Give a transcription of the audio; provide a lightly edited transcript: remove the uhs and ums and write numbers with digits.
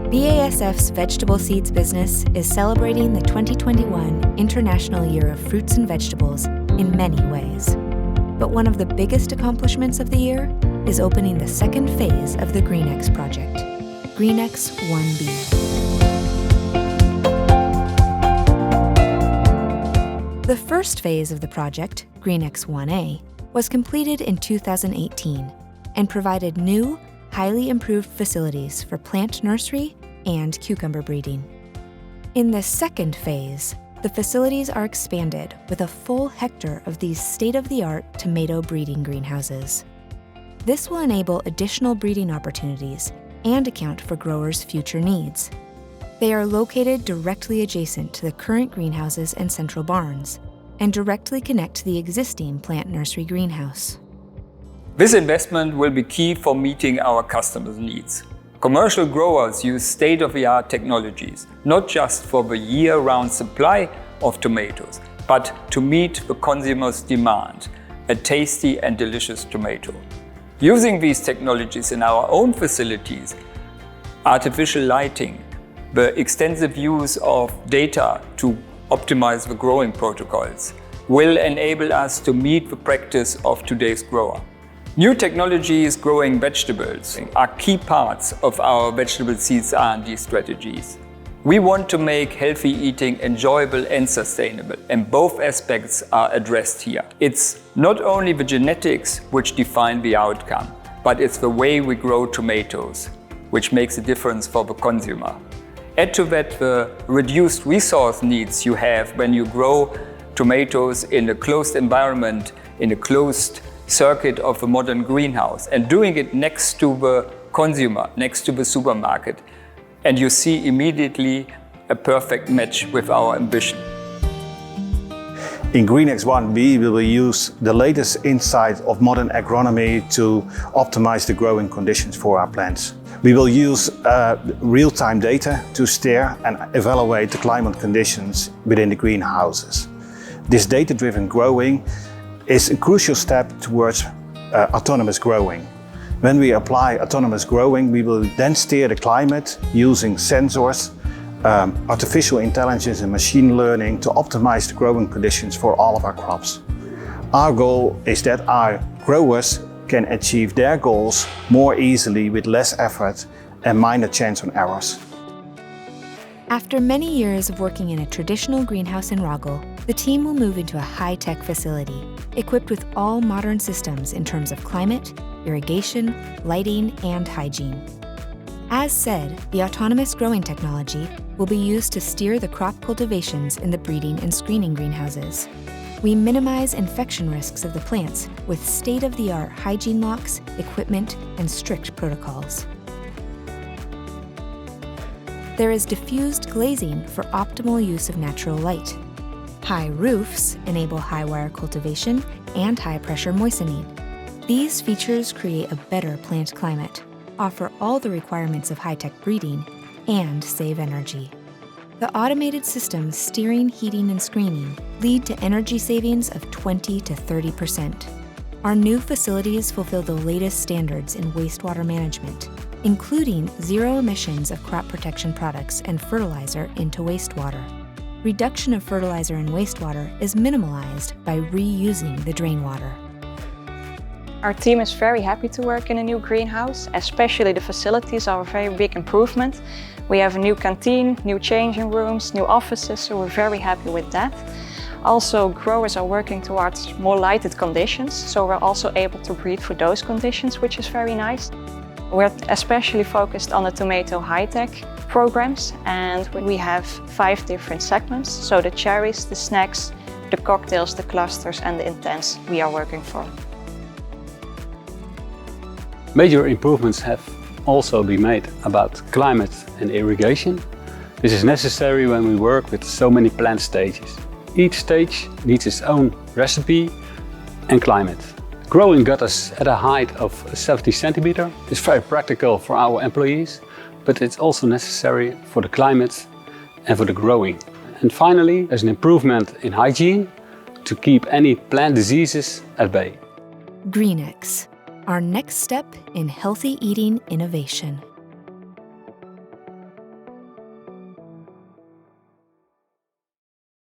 BASF's vegetable seeds business is celebrating the 2021 International Year of Fruits and Vegetables in many ways. But one of the biggest accomplishments of the year is opening the second phase of the GreenX project, GreenX 1B. The first phase of the project, GreenX 1A, was completed in 2018 and provided new, highly improved facilities for plant nursery and cucumber breeding. In the second phase, the facilities are expanded with a full hectare of these state-of-the-art tomato breeding greenhouses. This will enable additional breeding opportunities and account for growers' future needs. They are located directly adjacent to the current greenhouses and central barns, and directly connect to the existing plant nursery greenhouse. This investment will be key for meeting our customers' needs. Commercial growers use state-of-the-art technologies, not just for the year-round supply of tomatoes, but to meet the consumer's demand, a tasty and delicious tomato. Using these technologies in our own facilities, artificial lighting, the extensive use of data to optimize the growing protocols, will enable us to meet the practice of today's grower. New technologies growing vegetables are key parts of our vegetable seeds R&D strategies. We want to make healthy eating enjoyable and sustainable, and both aspects are addressed here. It's not only the genetics which define the outcome, but it's the way we grow tomatoes, which makes a difference for the consumer. Add to that the reduced resource needs you have when you grow tomatoes in a closed environment, in a closed circuit of a modern greenhouse, and doing it next to the consumer, next to the supermarket. And you see immediately a perfect match with our ambition. In GreenX 1B, we will use the latest insight of modern agronomy to optimize the growing conditions for our plants. We will use real-time data to steer and evaluate the climate conditions within the greenhouses. This data-driven growing is a crucial step towards autonomous growing. When we apply autonomous growing, we will then steer the climate using sensors, artificial intelligence and machine learning to optimize the growing conditions for all of our crops. Our goal is that our growers can achieve their goals more easily with less effort and minor chance on errors. After many years of working in a traditional greenhouse in Rogel, the team will move into a high-tech facility, equipped with all modern systems in terms of climate, irrigation, lighting, and hygiene. As said, the autonomous growing technology will be used to steer the crop cultivations in the breeding and screening greenhouses. We minimize infection risks of the plants with state-of-the-art hygiene locks, equipment, and strict protocols. There is diffused glazing for optimal use of natural light. High roofs enable high-wire cultivation and high-pressure moistening. These features create a better plant climate, offer all the requirements of high-tech breeding, and save energy. The automated systems steering, heating, and screening lead to energy savings of 20 to 30%. Our new facilities fulfill the latest standards in wastewater management, including zero emissions of crop protection products and fertilizer into wastewater. Reduction of fertilizer and wastewater is minimalized by reusing the drain water. Our team is very happy to work in a new greenhouse, especially the facilities are a very big improvement. We have a new canteen, new changing rooms, new offices, so we're very happy with that. Also, growers are working towards more lighted conditions, so we're also able to breed for those conditions, which is very nice. We're especially focused on the tomato high-tech programs, and we have 5 different segments. So the cherries, the snacks, the cocktails, the clusters and the intense we are working for. Major improvements have also been made about climate and irrigation. This is necessary when we work with so many plant stages. Each stage needs its own recipe and climate. Growing gutters at a height of 70 centimeters is very practical for our employees, but it's also necessary for the climate and for the growing. And finally, there's an improvement in hygiene to keep any plant diseases at bay. GreenX, our next step in healthy eating innovation.